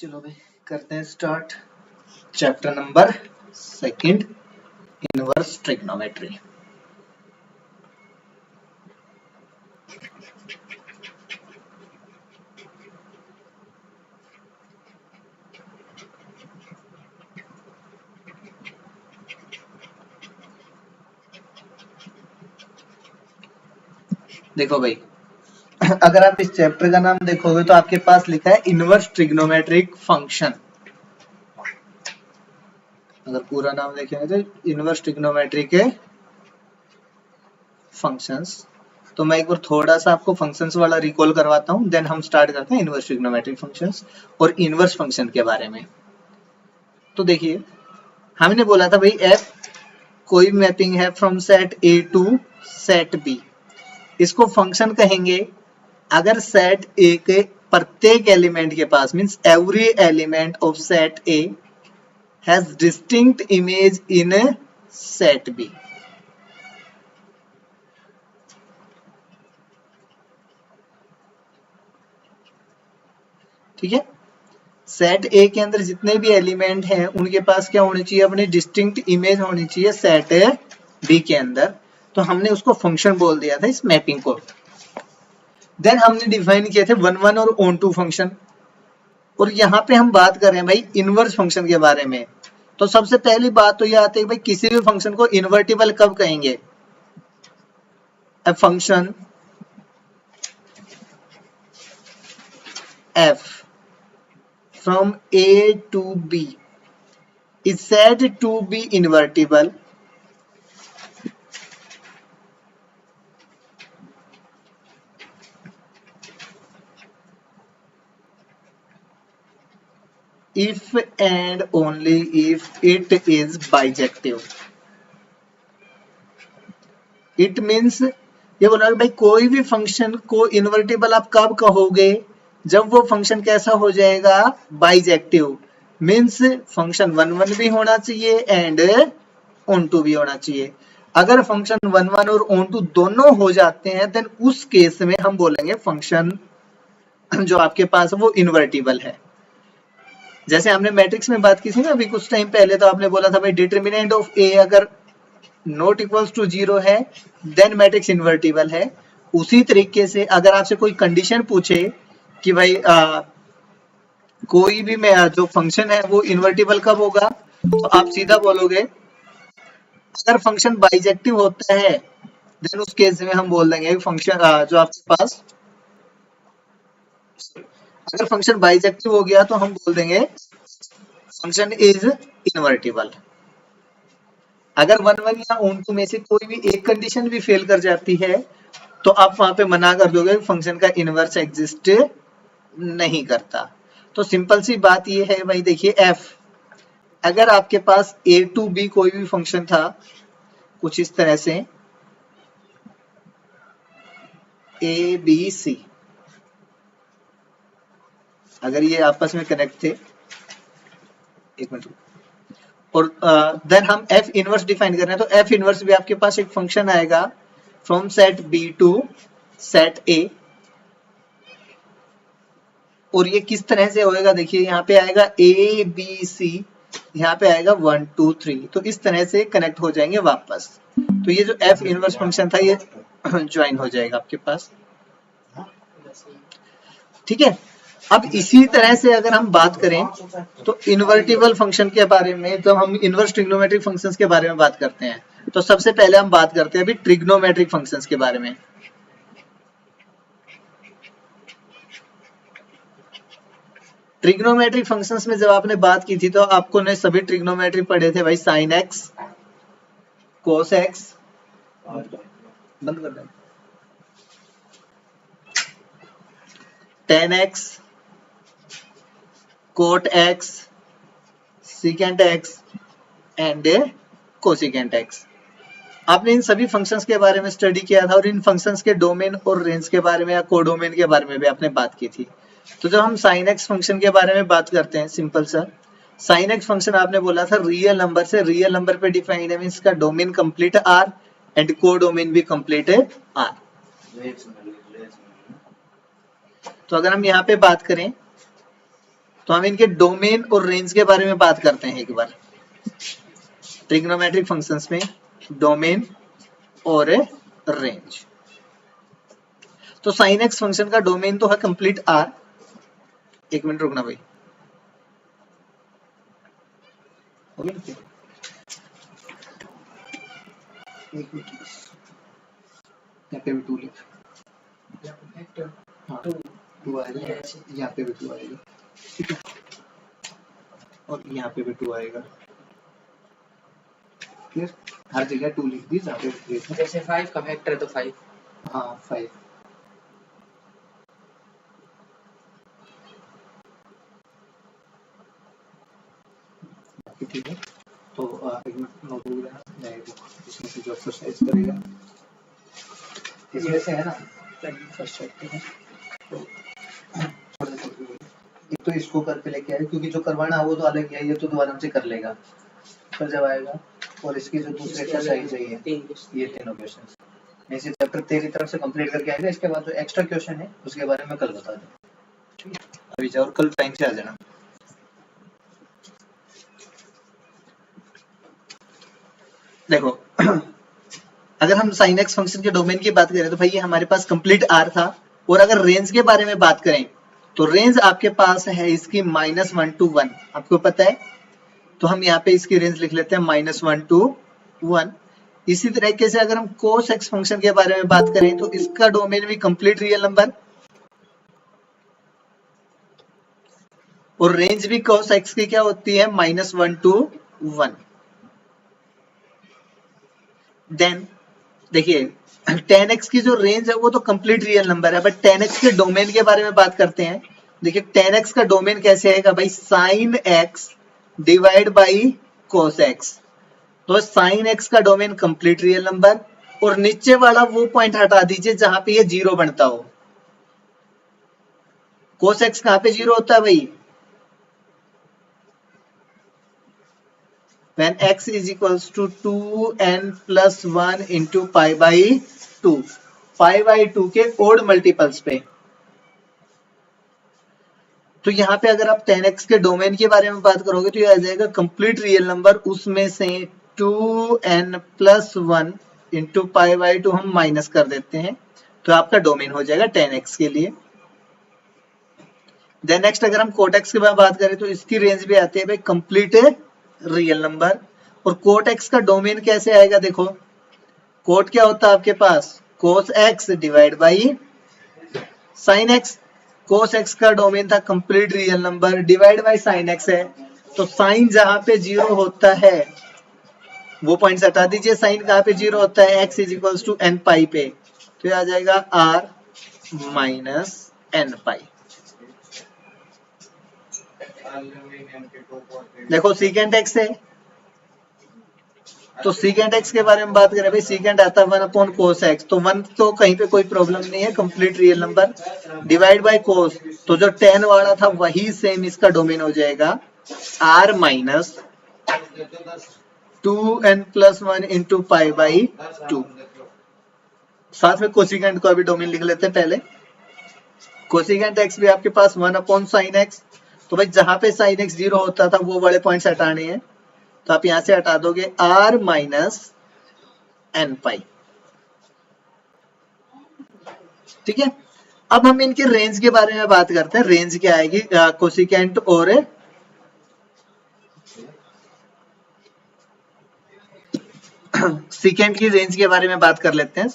चलो भाई करते हैं start. Chapter number second, inverse trigonometry. देखो भाई, अगर आप इस चैप्टर का नाम देखोगे तो आपके पास लिखा है इनवर्स ट्रिग्नोमेट्रिक फंक्शन। अगर पूरा नाम देखेंगे तो इनवर्स ट्रिग्नोमेट्री के फंक्शंस। तो मैं एक बार थोड़ा सा आपको फंक्शंस वाला रिकॉल करवाता हूँ, देन हम स्टार्ट करते हैं इनवर्स ट्रिग्नोमेट्रिक फंक्शंस और इनवर्स फंक्शन के बारे में। तो देखिए, हमने बोला था भाई एफ कोई मैपिंग है from set A to set B, इसको फंक्शन कहेंगे अगर सेट ए के प्रत्येक एलिमेंट के पास means every element of set A has distinct image in set B. ठीक है, सेट ए के अंदर जितने भी एलिमेंट हैं उनके पास क्या होनी चाहिए, अपनी डिस्टिंक्ट इमेज होनी चाहिए सेट बी के अंदर। तो हमने उसको फंक्शन बोल दिया था इस मैपिंग को। देन हमने डिफाइन किए थे वन वन और ऑन टू फंक्शन। और यहाँ पे हम बात कर रहे हैं भाई इनवर्स फंक्शन के बारे में। तो सबसे पहली बात तो ये आती है भाई किसी भी फंक्शन को इन्वर्टिबल कब कहेंगे। A function f from a to b is said to be invertible if and only if it is bijective। It means ये बोला भाई कोई भी फंक्शन को इन्वर्टिबल आप कब कहोगे, जब वो फंक्शन कैसा हो जाएगा, bijective. Means function one one भी होना चाहिए एंड ऑन टू भी होना चाहिए। अगर फंक्शन वन वन और ऑन टू दोनों हो जाते हैं देन उस केस में हम बोलेंगे फंक्शन जो आपके पास है वो इन्वर्टिबल है। जैसे हमने मैट्रिक्स में बात की थी ना अभी कुछ टाइम पहले, तो आपने बोला था भाई डिटरमिनेंट ऑफ ए अगर नॉट इक्वल्स टू जीरो है देन मैट्रिक्स इन्वर्टिबल है। उसी तरीके से अगर आपसे कोई कंडीशन पूछे कि भाई कोई भी जो फंक्शन है वो इन्वर्टिबल कब होगा, तो आप सीधा बोलोगे अगर फंक्शन बाइजेक्टिव होता है देन उस केस में हम बोल देंगे फंक्शन जो आपके पास अगर फंक्शन बाइजेक्टिव हो गया तो हम बोल देंगे फंक्शन इज इन्वर्टिबल। अगर वन वन या ऑन टू में से कोई भी एक कंडीशन भी फेल कर जाती है तो आप वहां पे मना कर दोगे फंक्शन का इनवर्स एग्जिस्ट नहीं करता। तो सिंपल सी बात ये है भाई, देखिए एफ अगर आपके पास ए टू बी कोई भी फंक्शन था कुछ इस तरह से ए बी सी, अगर ये आपस में कनेक्ट थे, एक मिनट, और देन हम एफ इनवर्स डिफाइन कर रहे हैं तो एफ इनवर्स भी आपके पास एक फंक्शन आएगा from set B to set A. और ये किस तरह से होएगा, देखिए यहाँ पे आएगा ए बी सी, यहाँ पे आएगा 1 2 3, तो इस तरह से कनेक्ट हो जाएंगे वापस। तो ये जो एफ इनवर्स फंक्शन था ये ज्वाइन हो जाएगा आपके पास। ठीक है, अब इसी तरह से अगर हम बात करें तो इन्वर्टिबल फंक्शन के बारे में, जब हम इनवर्स ट्रिग्नोमेट्रिक फंक्शंस के बारे में बात करते हैं तो सबसे पहले हम बात करते हैं अभी ट्रिग्नोमेट्रिक फंक्शंस के बारे में। ट्रिग्नोमेट्रिक फंक्शंस में जब आपने बात की थी तो आपको ने सभी ट्रिग्नोमेट्री पढ़े थे भाई, साइन एक्स, कोस एक्स, बंद कर दें, tan x, cot x, secant x and cosecant x. आपने इन सभी फंक्शंस के बारे में स्टडी किया था और इन फंक्शंस के डोमेन और रेंज के बारे में या कोडोमेन के बारे में भी आपने बात की थी। तो जब हम साइन एक्स फंक्शन के बारे में बात करते हैं, सिंपल सा साइन एक्स फंक्शन आपने बोला था रियल नंबर से रियल नंबर पे डिफाइंड है, मींस का domain complete R and codomain भी कंप्लीट है आर। तो अगर हम यहाँ पे बात करें तो हम इनके डोमेन और रेंज के बारे में बात करते हैं एक बार। ट्रिग्नोमेट्रिक फंक्शंस में डोमेन और रेंज। तो साइन एक्स फंक्शन का डोमेन तो है कंप्लीट आर। एक मिनट रुकना भाई, एक मिनट, यहाँ पे भी टू लिख, हाँ टू आएगा, यहाँ पे भी टू आएगा, ठीक है, और यहाँ पे भी टू आएगा। क्लियर? हर जगह टू लिख दी जहाँ पे जैसे 5 का फैक्टर है तो 5। हाँ 5। ठीक है, तो एक मिनट नोट हो गया, मैं इसमें से जो एक्सरसाइज करेगा इसमें से है ना फर्स्ट चैप्टर है, तो एक तो इसको करके लेके आए, क्योंकि जो करवाना है वो तो अलग है, ये तो दोबारा से कर लेगा फिर जब आएगा। और इसकी जो दूसरी एक्सरसाइज चाहिए ये तीनों क्वेश्चंस इसी चैप्टर तेरी तरफ से कंप्लीट करके आएगा। इसके बाद जो एक्स्ट्रा क्वेश्चन है उसके बारे में कल बता दूँ, ठीक है? अभी जाओ, कल टाइम से आ जाना। देखो अगर हम sin x फंक्शन के डोमेन की बात करें तो भाई ये हमारे पास कंप्लीट r था। और अगर रेंज के बारे में बात करें तो रेंज आपके पास है इसकी -1 to 1, आपको पता है। तो हम यहाँ पे इसकी रेंज लिख लेते हैं -1 to 1। इसी तरीके से अगर हम cos x फंक्शन के बारे में बात करें तो इसका डोमेन भी कंप्लीट रियल नंबर और रेंज भी cos x की क्या होती है -1 to 1। देन देखिए tan x की जो रेंज है वो तो कंप्लीट रियल नंबर है, बट tan x के डोमेन के बारे में बात करते हैं। देखिए tan x का डोमेन कैसे आएगा भाई, sin x divide by cos x। तो sin x का डोमेन कंप्लीट रियल नंबर और नीचे वाला वो पॉइंट हटा दीजिए जहां पे ये जीरो बनता हो। cos x कहां पे जीरो होता है भाई, when x is equals to 2n plus 1 into pi by 2, pi by 2 के ओड मल्टीपल्स पे। तो यहाँ पे अगर आप tan x के डोमेन के बारे में बात करोगे तो ये आ जाएगा कंप्लीट रियल नंबर, उसमें से 2n plus 1 into pi by 2 हम माइनस कर देते हैं तो आपका डोमेन हो जाएगा tan x के लिए। देन नेक्स्ट अगर हम cot x के बारे में बात करें तो इसकी रेंज भी आती है भाई कंप्लीट रियल नंबर। और cot x का डोमेन कैसे आएगा, देखो cot क्या होता है आपके पास cos x divide by sin x। cos x का डोमेन था complete real number, divide by sin x है, तो sin जहां पे जीरो होता है वो पॉइंट्स हटा दीजिए, sin कहां पे जीरो होता है x is equals to n pi पे, तो ये आ जाएगा r माइनस n पाई। देखो सीकेंट x है तो सीकेंट x के बारे में बात करें भाई, सीकेंट आता है 1 अपॉन कोस x, तो 1 तो कहीं पे कोई प्रॉब्लम नहीं है, complete real number divide by cos, तो जो 10 वाला था वही सेम इसका डोमेन हो जाएगा r minus 2n plus 1 into pi by 2। साथ में कोसिकेंट को अभी डोमेन लिख लेते हैं पहले। कोसिकेंट x भी आपके पास 1 अपॉन साइन x, तो भाई जहां पे साइन x जीरो होता था वो वाले पॉइंट्स हटाने हैं, तो आप यहां से हटा दोगे r माइनस n पाई, ठीक है। अब हम इनके रेंज के बारे में बात करते हैं। रेंज क्या आएगी कोसिकेंट और सीकेंट की रेंज के बारे में बात कर लेते हैं।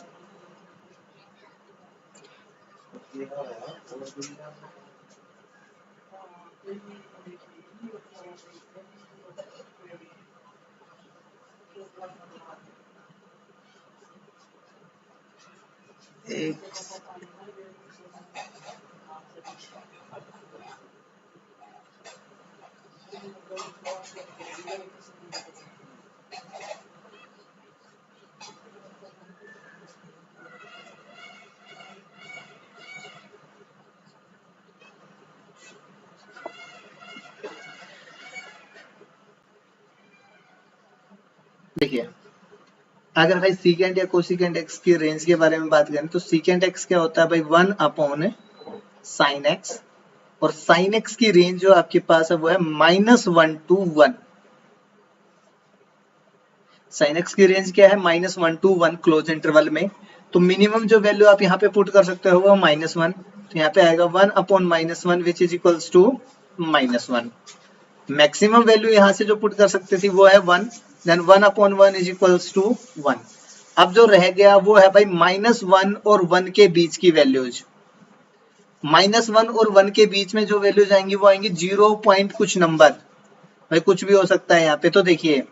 देखिए अगर भाई सीकेंट या कोसिकेंट एक्स की रेंज के बारे में बात करें तो सीकेंट एक्स क्या होता है भाई 1 अपॉन साइन एक्स और साइन एक्स की रेंज जो आपके पास है वो है -1 to 1। साइन एक्स की रेंज क्या है? -1 to 1 क्लोज इंटरवल में। तो मिनिमम जो वैल्यू आप यहाँ पे पुट कर सकते हो वो -1, तो यहाँ पे आएगा 1/-1 which is equals to -1। Maximum value यहाँ से जो पुट कर सकते थे वो है 1, देन 1/1 इज इक्वल्स टू 1। अब जो रह गया वो है भाई -1 और 1 के बीच की वैल्यूज। -1 और 1 के बीच में जो वैल्यूज आएंगी वो आएंगी 0 पॉइंट कुछ नंबर, भाई कुछ भी हो सकता है यहाँ पे। तो देखिए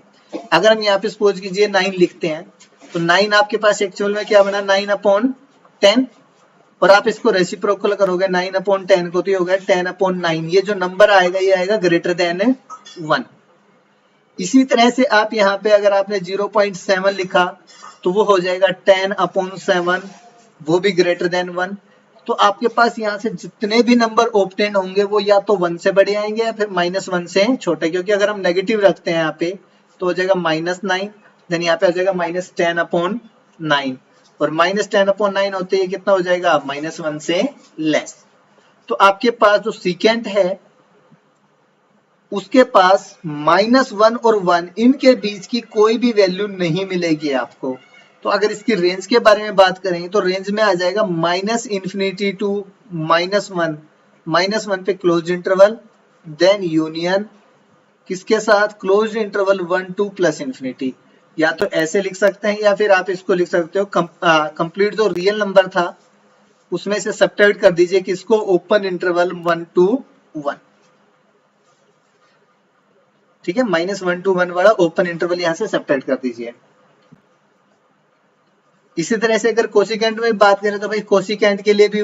अगर हम यहाँ पे सपोज कीजिए 9 लिखते हैं, तो 9 आपके पास एक्चुअल में क्या बना? 9/10, और आप इसको रेसिप्रोकल करोगे 9/10 को, तो ये हो गया 10/9। ये जो नंबर आएगा ये आएगा ग्रेटर देन 1। इसी तरह से आप यहाँ पे अगर आपने 0.7 लिखा तो वो हो जाएगा 10/7, वो भी ग्रेटर देन 1। तो आपके पास यहाँ से जितने भी नंबर ऑब्टेन होंगे वो या तो 1 से बड़े आएंगे या फिर -1 से छोटे, क्योंकि अगर हम नेगेटिव रखते हैं यहाँ पे तो हो जाएगा -9, देन यहाँ पे हो जाएगा -10/9, और -10/9 होते ही कितना हो जाएगा? -1 से लेस। तो आपके पास जो सीकेंट है उसके पास -1 और 1 इनके बीच की कोई भी वैल्यू नहीं मिलेगी आपको। तो अगर इसकी रेंज के बारे में बात करेंगे तो रेंज में आ जाएगा -∞ टू -1, -1 पे क्लोज इंटरवल, देन यूनियन किसके साथ? Close interval 1 to +∞। या तो ऐसे लिख सकते हैं या फिर आप इसको लिख सकते हो कंप्लीट जो रियल नंबर था उसमें से सब्ट्रैक्ट कर दीजिए किसको? Open interval 1 to 1। ठीक है, -1 to 1 वाला ओपन इंटरवल यहां से सब्ट्रैक्ट कर दीजिए। इसी तरह से अगर कोसिकेंट में बात करें तो भाई कोसिकेंट के लिए भी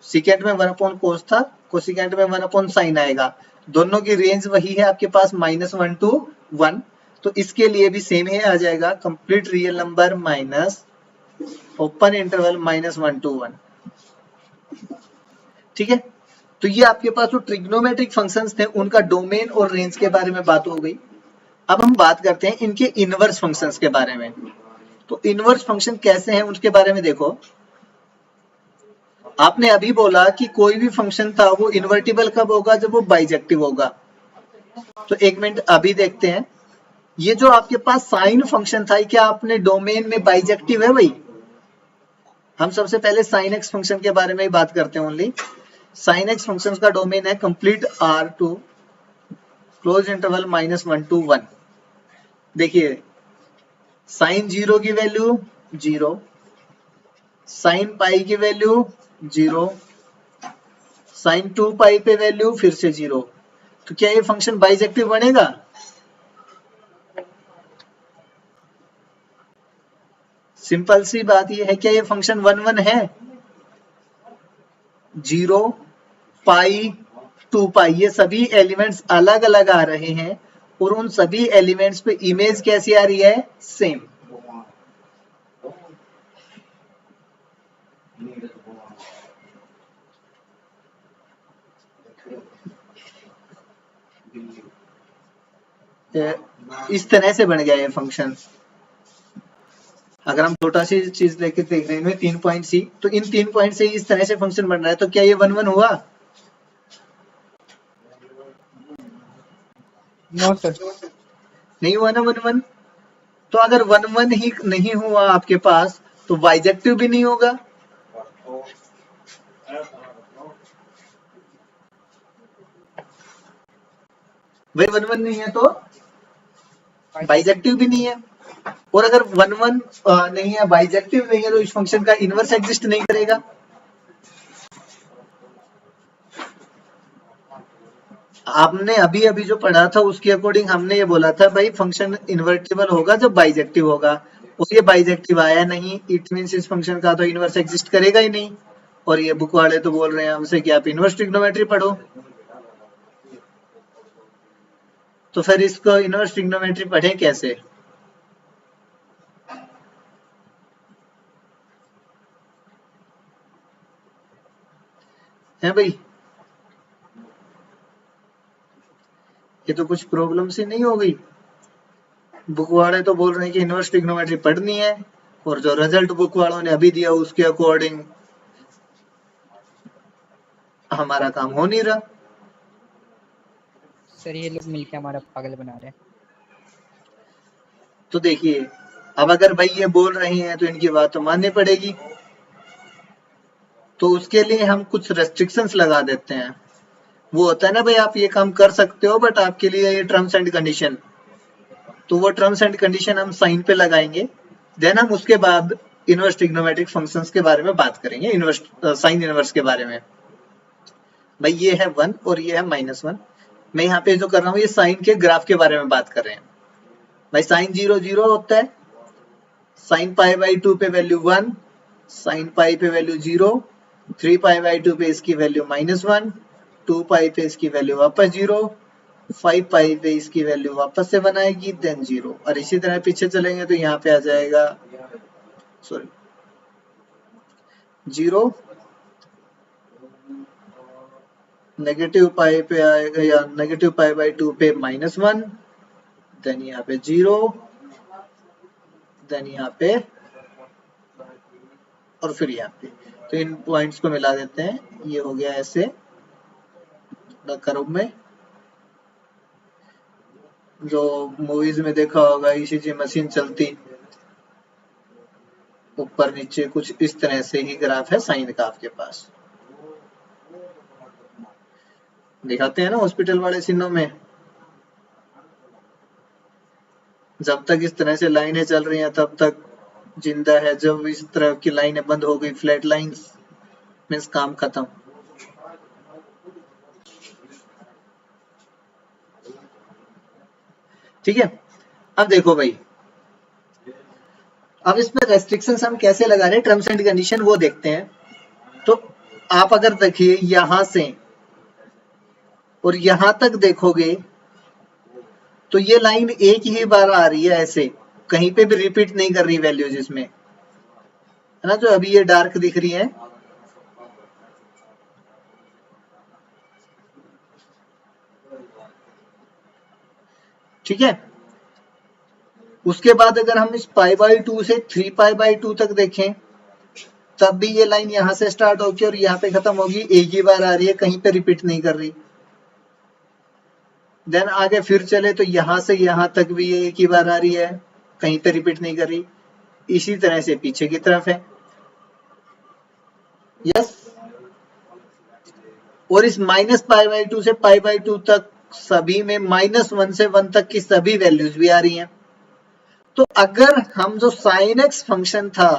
सीकेंट में 1/cos था, कोसिकेंट में 1/sin आएगा। दोनों की रेंज वही है आपके पास -1 to 1, तो इसके लिए भी सेम ही आ जाएगा complete real number minus open interval -1 to 1। ठीक है, तो ये आपके पास जो ट्रिग्नोमेट्रिक फंक्शंस थे उनका डोमेन और रेंज के बारे में बात हो गई। अब हम बात करते हैं इनके इनवर्स फंक्शंस के बारे में। तो इनवर्स फंक्शन कैसे हैं उसके बारे में देखो। आपने अभी बोला कि कोई भी फंक्शन था वो इन्वर्टिबल कब होगा? जब वो बाइजेक्टिव होगा। तो एक मिनट अभी देखते हैं, ये जो आपके पास साइन फंक्शन था क्या आपने डोमेन में बाइजेक्टिव है? भाई हम सबसे पहले साइन एक्स फंक्शन के बारे में ही बात करते हैं ओनली। साइन एक्स फंक्शन का डोमेन है complete R to close interval -1 to 1। देखिए साइन 0 की वैल्यू 0, साइन पाई की वैल्यू 0, साइन 2π पे वैल्यू फिर से 0। तो क्या ये फंक्शन बाइजेक्टिव बनेगा? सिंपल सी बात ये है, क्या ये फंक्शन 1 है? 0, पाई, 2π ये सभी एलिमेंट्स अलग अलग आ रहे हैं और उन सभी एलिमेंट्स पे इमेज कैसी आ रही है? सेम। इस तरह से बन गया ये फंक्शन। अगर हम छोटा सी चीज लेके देख रहे हैं 3 पॉइंट सी, तो इन 3 पॉइंट से इस तरह से फंक्शन बन रहा है, तो क्या ये 1 हुआ? नो सर, नहीं हुआ ना 1। तो अगर 1 ही नहीं हुआ आपके पास तो बाइजेक्टिव भी नहीं होगा। भाई 1 नहीं है तो बाइजेक्टिव भी नहीं है, और अगर 1 नहीं है, बाइजेक्टिव नहीं है, तो इस फंक्शन का इनवर्स एग्जिस्ट नहीं करेगा। आपने अभी अभी जो पढ़ा था उसके अकॉर्डिंग हमने ये बोला था भाई फंक्शन इन्वर्टिबल होगा जब बाइजेक्टिव होगा, और ये बाइजेक्टिव आया नहीं, इट मींस इस फंक्शन का तो इनवर्स एग्जिस्ट करेगा ही नहीं। और ये बुक वाले तो बोल रहे हैं हमसे कि आप इनवर्स ट्रिग्नोमेट्री पढ़ो, तो फिर इसको इनवर्स ट्रिग्नोमेट्री पढ़े कैसे? है भाई, ये तो कुछ प्रॉब्लम सी नहीं हो गई। बुक वाले तो बोल रहे हैं कि इनवर्स ट्रिग्नोमेट्री पढ़नी है, और जो रिजल्ट बुक वालों ने अभी दिया उसके अकॉर्डिंग हमारा काम हो नहीं रहा। सर ये लोग मिलके हमारा पागल बना रहे हैं। तो देखिए, अब अगर भाई ये बोल रहे हैं तो इनकी बात तो माननी पड़ेगी। तो उसके लिए हम कुछ रेस्ट्रिक्शंस लगा देते हैं। वो होता है ना भाई, आप ये काम कर सकते हो बट आपके लिए ये टर्म्स एंड कंडीशन। तो वो टर्म्स एंड कंडीशन हम साइन पे लगाएंगे। देन हम उसके बाद इनवर्स ट्रिग्नोमेट्रिक फंक्शंस के बारे में बात करेंगे, इनवर्स साइन इनवर्स के बारे में। भाई ये है 1 और ये है -1। मैं यहाँ पे जो कर रहा हूँ ये साइन के ग्राफ के बारे में बात कर रहे हैं। भाई साइन 0 0 होता है, साइन पाई बाई 2 पे वैल्यू 1, साइन पाई पे वैल्यू 0, 3 पाई बाई 2 पे इसकी वैल्यू -1, 2 पाई पे इसकी वैल्यू वापस 0, 5 पाई पे इसकी वैल्यू वापस से बनाएगी देन 0। और इसी तरह पीछे चलेंगे तो यहाँ पे आ जाएगा सॉरी 0, नेगेटिव पाई पे आएगा या नेगेटिव पाई बाई 2 पे -1, देन यहाँ पे 0, देन यहाँ पे और फिर यहाँ पे। तो इन पॉइंट्स को मिला देते हैं, ये हो गया ऐसे कर्व में। जो मूवीज में देखा होगा ईसीजी मशीन चलती, ऊपर नीचे कुछ इस तरह से ही ग्राफ है साइन का आपके पास। दिखाते हैं ना हॉस्पिटल वाले सीनों में, जब तक इस तरह से लाइनें चल रही हैं तब तक जिंदा है, जब इस तरह की लाइनें बंद हो गई, फ्लैट लाइंस, मीन्स काम खत्म। ठीक है, अब देखो भाई, अब इसमें रेस्ट्रिक्शंस हम कैसे लगा रहे हैं, टर्म्स एंड कंडीशन वो देखते हैं। तो आप अगर देखिए यहां से और यहां तक देखोगे तो ये लाइन एक ही बार आ रही है, ऐसे कहीं पे भी रिपीट नहीं कर रही वैल्यूज इसमें, है ना। जो अभी ये डार्क दिख रही है, ठीक है। उसके बाद अगर हम इस पाई बाई 2 से 3 पाई बाई 2 तक देखें, तब भी ये लाइन यहां से स्टार्ट होगी और यहाँ पे खत्म होगी, एक ही बार आ रही है, कहीं पे रिपीट नहीं कर रही। देन आगे फिर चले तो यहां से यहां तक भी ये एक ही बार आ रही है, कहीं पे रिपीट नहीं कर रही। इसी तरह से पीछे की तरफ है, यस। और इस -π/2 से π/2 तक सभी में -1 से 1 तक की सभी वैल्यूज भी आ रही हैं। तो अगर हम जो sin x फंक्शन था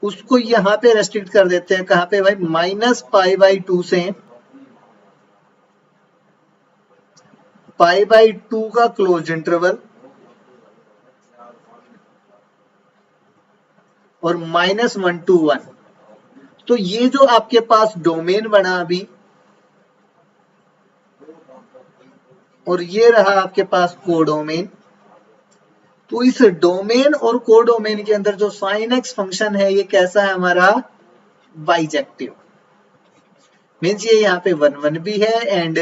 उसको यहां पे रेस्ट्रिक्ट कर देते हैं, कहां पे भाई, -π/2 से π/2 का क्लोज इंटरवल और -1 to 1। तो ये जो आपके पास डोमेन बना अभी, और ये रहा आपके पास कोडोमेन। तो इस डोमेन और कोडोमेन के अंदर जो sin x फंक्शन है ये कैसा है हमारा, बाइजेक्टिव। मीन्स ये यहाँ पे 1 1 भी है एंड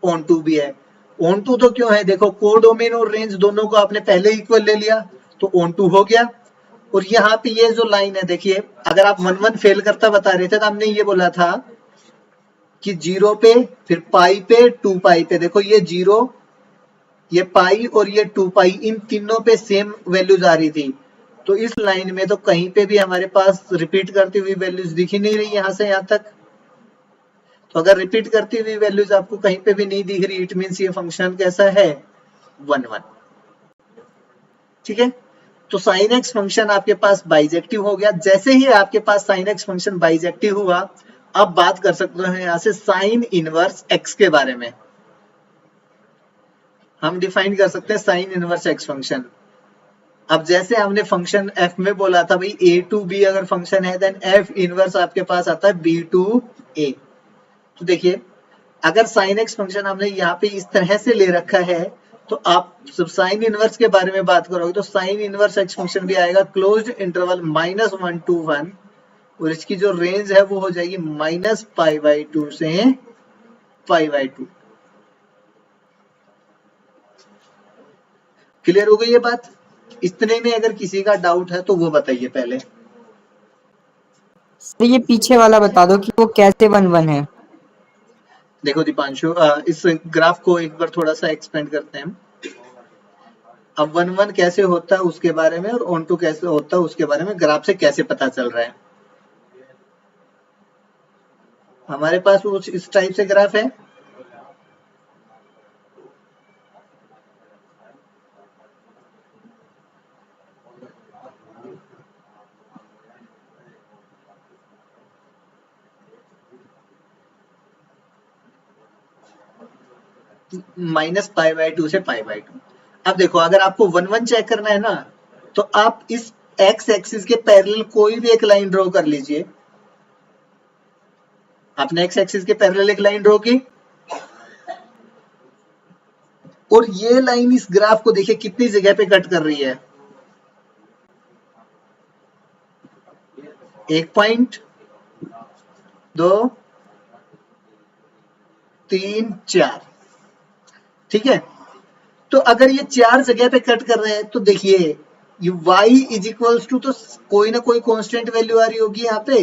ऑन टू भी है। ऑन टू तो क्यों है, देखो कोडोमेन और रेंज दोनों को आपने पहले इक्वल ले लिया तो ऑन टू हो गया। और यहाँ पे ये जो लाइन है देखिए, अगर आप 1 1 फेल करता बता रहे थे तो हमने ये बोला था कि 0 पे, फिर पाई पे, 2 पाई पे, देखो ये 0, ये पाई और ये 2 पाई, इन तीनों पे सेम वैल्यूज आ रही थी। तो इस लाइन में तो कहीं पे भी हमारे पास रिपीट करती हुई वैल्यूज दिख ही नहीं रही यहां से यहां तक। तो अगर रिपीट करती हुई वैल्यूज आपको कहीं पे भी नहीं दिख रही, इट मींस ये फंक्शन कैसा है, 1 1। ठीक है, तो sin x फंक्शन आपके पास बाइजेक्टिव हो गया। जैसे ही आपके पास sin x फंक्शन बाइजेक्टिव हुआ, अब बात कर सकते हैं यहां से साइन इनवर्स x के बारे में। हम डिफाइन कर सकते हैं साइन इनवर्स x फंक्शन। अब जैसे हमने फंक्शन f में बोला था भाई a टू b अगर फंक्शन है देन f इनवर्स आपके पास आता है b टू a। तो देखिए, अगर sin x फंक्शन हमने यहाँ पे इस तरह से ले रखा है, तो आप जब साइन इनवर्स के बारे में बात करोगे तो साइन इनवर्स x फंक्शन भी आएगा क्लोज्ड इंटरवल -1 to 1, और इसकी जो रेंज है वो हो जाएगी -π/2 से π/2। क्लियर हो गई ये बात? इतने में अगर किसी का डाउट है तो वो बताइए पहले। सर ये पीछे वाला बता दो कि वो कैसे 1-1 है। देखो दीपांशु, इस ग्राफ को एक बार थोड़ा सा एक्सपेंड करते हैं हम। अब 1-1 कैसे होता है उसके बारे में और ऑन टू कैसे होता है उसके बारे में ग्राफ से कैसे पता चल रहा है। हमारे पास कुछ इस टाइप से ग्राफ है। -π/2 से π/2। अब देखो, अगर आपको 1-1 चेक करना है ना, तो आप इस x एक्सिस के पैरेलल कोई भी एक लाइन ड्रॉ कर लीजिए। आपने x एक्सिस के पैरेलल एक लाइन ड्रॉ की, और ये लाइन इस ग्राफ को देखिए कितनी जगह पे कट कर रही है। 1 पॉइंट, 2, 3, 4। ठीक है, तो अगर ये 4 जगह पे कट कर रहे हैं तो देखिए ये y इज इक्वल्स टू, तो कोई ना कोई कांस्टेंट वैल्यू आ रही होगी यहाँ पे।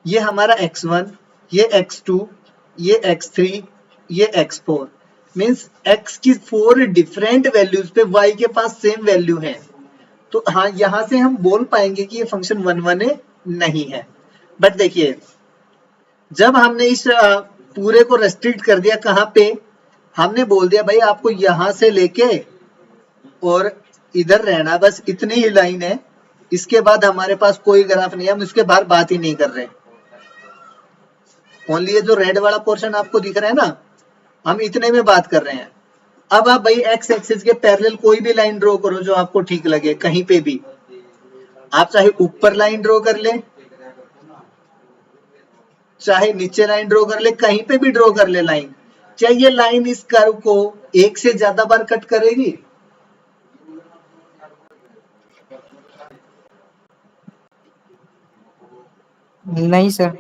ये हमारा x1, ये x2, ये x3, ये x4। मीन्स x की 4 डिफरेंट वैल्यूज पे y के पास सेम वैल्यू है। तो हाँ, यहां से हम बोल पाएंगे कि ये फंक्शन 1-1 नहीं है। बट देखिए, जब हमने इस पूरे को रेस्ट्रिक्ट कर दिया, कहाँ पे हमने बोल दिया भाई आपको यहां से लेके और इधर रहना, बस इतनी ही लाइन है, इसके बाद हमारे पास कोई ग्राफ नहीं है, हम इसके बाहर बात ही नहीं कर रहे। ओनली ये जो रेड वाला पोर्शन आपको दिख रहा है ना, हम इतने में बात कर रहे हैं। अब आप भाई एक्स एक्सिस के पैरेलल कोई भी लाइन ड्रॉ करो जो आपको ठीक लगे, कहीं पे भी। आप चाहे ऊपर लाइन ड्रॉ कर ले, चाहे नीचे लाइन ड्रॉ कर ले, कहीं पे भी ड्रॉ कर ले लाइन। क्या ये लाइन इस कर्व को एक से ज्यादा बार कट करेगी? नहीं सर।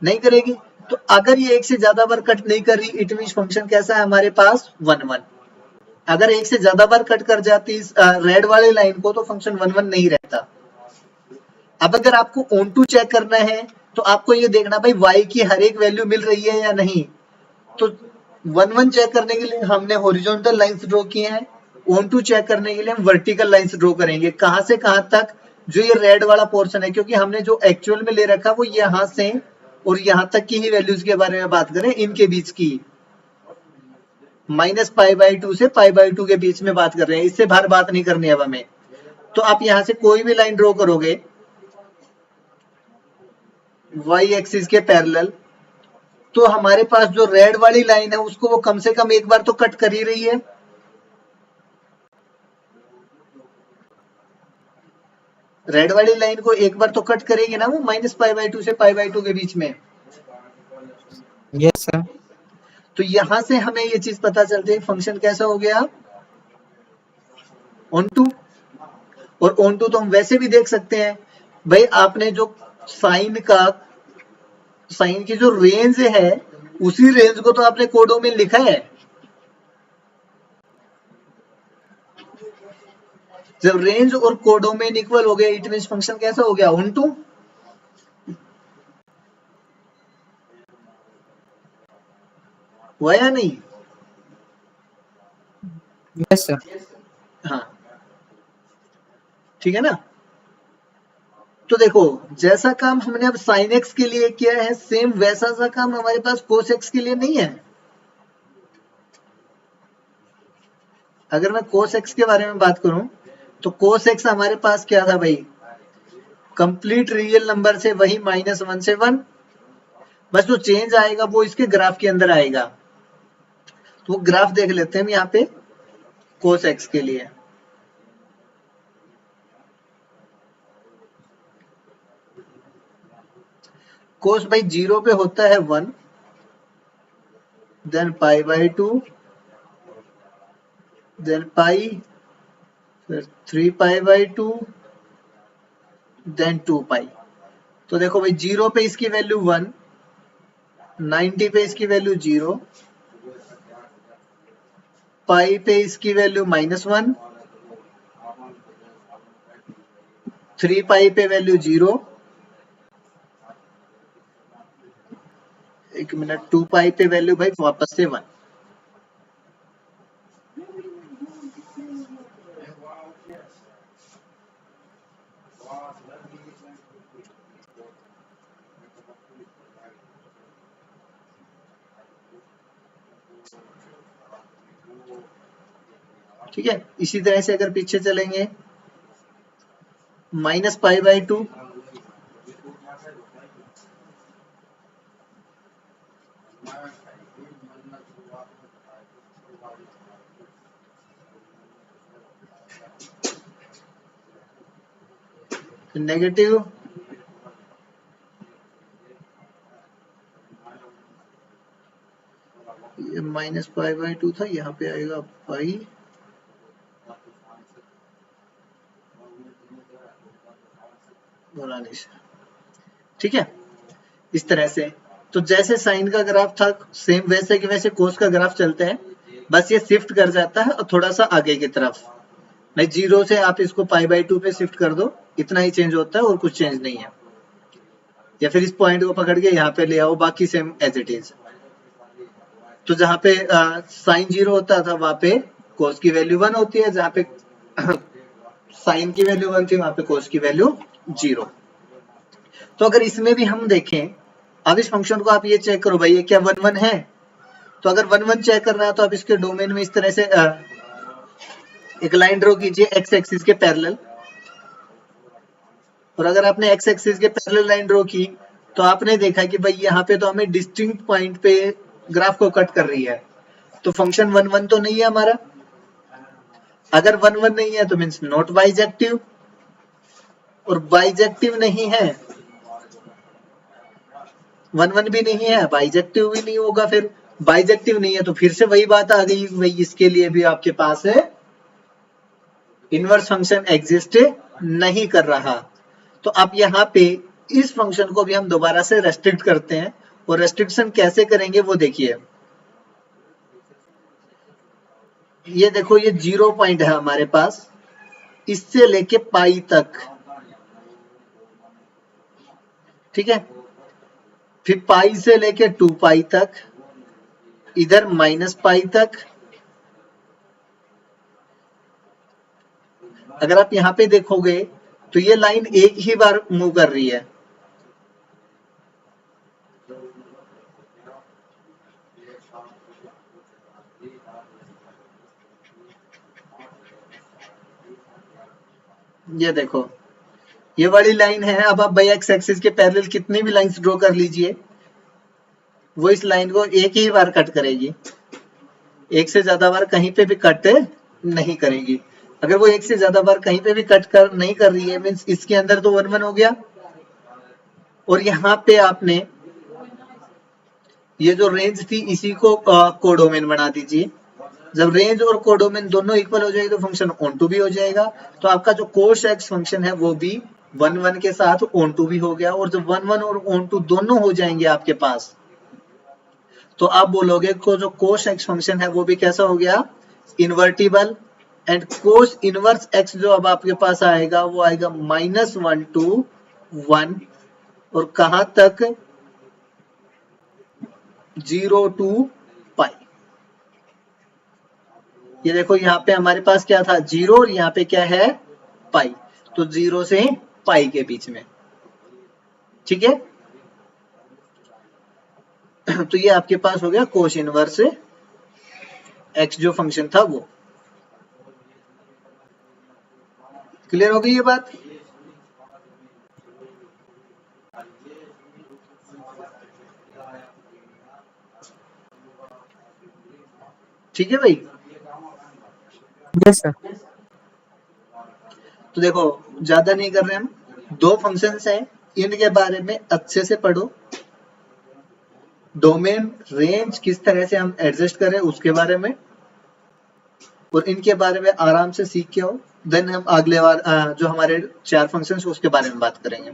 नहीं करेगी। तो अगर ये एक से ज्यादा बार कट नहीं कर रही, इट मींस फंक्शन कैसा है हमारे पास? 1-1। अगर एक से ज्यादा बार कट कर जाती इस रेड वाली लाइन को, तो फंक्शन 1-1 नहीं रहता। अब अगर आपको ऑन टू चेक करना है, तो आपको ये देखना भाई y की हर एक वैल्यू मिल रही है या नहीं। तो 1-1 चेक करने के लिए हमने हॉरिजॉन्टल लाइंस ड्रॉ किए हैं, ऑन टू चेक करने के लिए हम वर्टिकल लाइंस ड्रॉ करेंगे। कहां से कहां तक? जो ये रेड वाला पोर्शन है, क्योंकि हमने जो एक्चुअल में ले रखा वो यहां से और यहां तक की ही वैल्यूज के बारे में बात करें, इनके बीच की -π/2 से π/2 के बीच में बात कर रहे हैं, इससे बाहर बात नहीं करनी अब हमें। तो आप यहां से कोई भी लाइन ड्रॉ करोगे y एक्सिस के पैरेलल, तो हमारे पास जो रेड वाली लाइन है उसको वो कम से कम एक बार तो कट कर ही रही है। रेड वाली लाइन को एक बार तो कट करेगी ना वो, -π/2 से π/2 के बीच में। Yes sir. तो यहां से हमें ये चीज पता चलती है फंक्शन कैसा हो गया, ऑन टू। और ऑन टू तो हम वैसे भी देख सकते हैं भाई, आपने जो साइन की जो रेंज है, उसी रेंज को तो आपने कोडों में लिखा है। जब रेंज और कोडोमेन इक्वल हो गया, इट मींस फंक्शन कैसा हो गया? Onto. हुआ या नहीं? Yes sir. हाँ, ठीक है ना। तो देखो, जैसा काम हमने अब साइन एक्स के लिए किया है, सेम वैसा सा काम हमारे पास कोस एक्स के लिए नहीं है। अगर मैं कोस एक्स के बारे में बात करूं, तो कोस एक्स हमारे पास क्या था भाई? कंप्लीट रियल नंबर से वही -1 से 1, बस जो चेंज आएगा वो इसके ग्राफ के अंदर आएगा। तो वो ग्राफ देख लेते हैं हम यहाँ पे कोस एक्स के लिए। कोस भाई 0 पे होता है 1, देन π/2, देन पाई, फिर 3π/2, देन 2π। तो देखो भाई, 0 पे इसकी वैल्यू 1, 90 पे इसकी वैल्यू 0, पाई पे इसकी वैल्यू -1, 3π पे वैल्यू 0, एक मिनट, 2 पाई पे वैल्यू भाई वापस से 1। ठीक है, इसी तरह से अगर पीछे चलेंगे -π/2, नेगेटिव ये -π/2 था, यहाँ पे आएगा पाई बोलाने से। ठीक है, इस तरह से। तो जैसे साइन का ग्राफ था सेम वैसे कि वैसे कोस का ग्राफ चलता है, बस ये शिफ्ट कर जाता है और थोड़ा सा आगे की तरफ। नहीं, 0 से आप इसको π/2 पे शिफ्ट कर दो, इतना ही चेंज होता है और कुछ चेंज नहीं है। या फिर इस पॉइंट को पकड़ के यहाँ पे ले आओ, बाकी सेम एज इट इज। तो जहाँ पे साइन 0 होता था वहां पे कोस की वैल्यू 1 होती है, जहाँ पे साइन की वैल्यू 1 थी वहां पे कोस की वैल्यू 0। तो अगर इसमें भी हम देखें, अब इस फंक्शन को आप ये चेक करो भाई, ये क्या 1 1 है? तो अगर 1 1 चेक करना है तो आप इसके डोमेन में इस तरह से एक लाइन ड्रॉ कीजिए एक्स एक्सिस के पैरेलल। और अगर आपने एक्स एक्सिस के पैरेलल लाइन ड्रॉ की तो आपने देखा कि भाई यहाँ पे तो हमें डिस्टिंक्ट पॉइंट पे ग्राफ को कट कर रही है, तो फंक्शन 1 1 तो नहीं है हमारा। अगर 1 1 नहीं है तो मीन्स नॉट बाइजेक्टिव, और बाइजेक्टिव नहीं है, 1 1 भी नहीं है, बाइजेक्टिव भी नहीं होगा। फिर बाइजेक्टिव नहीं है तो फिर से वही बात आ गई, भाई इसके लिए भी आपके पास है इनवर्स फंक्शन एग्जिस्ट नहीं कर रहा। तो अब यहाँ पे इस फंक्शन को भी हम दोबारा से रेस्ट्रिक्ट करते हैं, और रेस्ट्रिक्शन कैसे करेंगे वो देखिए। ये देखो, ये 0 पॉइंट है हमारे पास, इससे लेके पाई तक। ठीक है, फिर पाई से लेके 2 पाई तक, इधर -π तक। अगर आप यहाँ पे देखोगे तो ये लाइन एक ही बार मूव कर रही है। ये देखो, ये वाली लाइन है। अब आप भाई एक्स एक्सिस के पैरेलल कितनी भी लाइंस ड्रॉ कर लीजिए, वो इस लाइन को एक ही बार कट करेगी, एक से ज्यादा बार कहीं पे भी कट नहीं करेगी। अगर वो एक से ज्यादा बार कहीं पे भी कट कर नहीं कर रही है, मीन्स इसके अंदर तो 1 1 हो गया। और यहाँ पे आपने ये जो रेंज थी इसी को कोडोमेन बना दीजिए। जब रेंज और कोडोमेन दोनों इक्वल हो जाएगी तो फंक्शन ऑन टू भी हो जाएगा। तो आपका जो कोस एक्स फंक्शन है वो भी 1 1 के साथ ऑन टू भी हो गया। और जब 1 1 और ऑन टू दोनों हो जाएंगे आपके पास, तो आप बोलोगे को जो कोस एक्स फंक्शन है वो भी कैसा हो गया, invertible. And cos inverse x जो अब आपके पास आएगा वो आएगा -1 to 1, और कहां तक, 0 to π। ये देखो, यहाँ पे हमारे पास क्या था 0, और यहाँ पे क्या है पाई, तो 0 से पाई के बीच में। ठीक है, तो ये आपके पास हो गया कोस इनवर्स एक्स जो फंक्शन था वो। क्लियर हो गई ये बात? ठीक है भाई। Yes sir. तो देखो, ज्यादा नहीं कर रहे हम, 2 फंक्शंस हैं, इनके बारे में अच्छे से पढ़ो। डोमेन रेंज किस तरह से हम एडजस्ट करें उसके बारे में, और इनके बारे में आराम से सीख के आओ। देन हम अगले बार जो हमारे 4 फंक्शंस उसके बारे में बात करेंगे।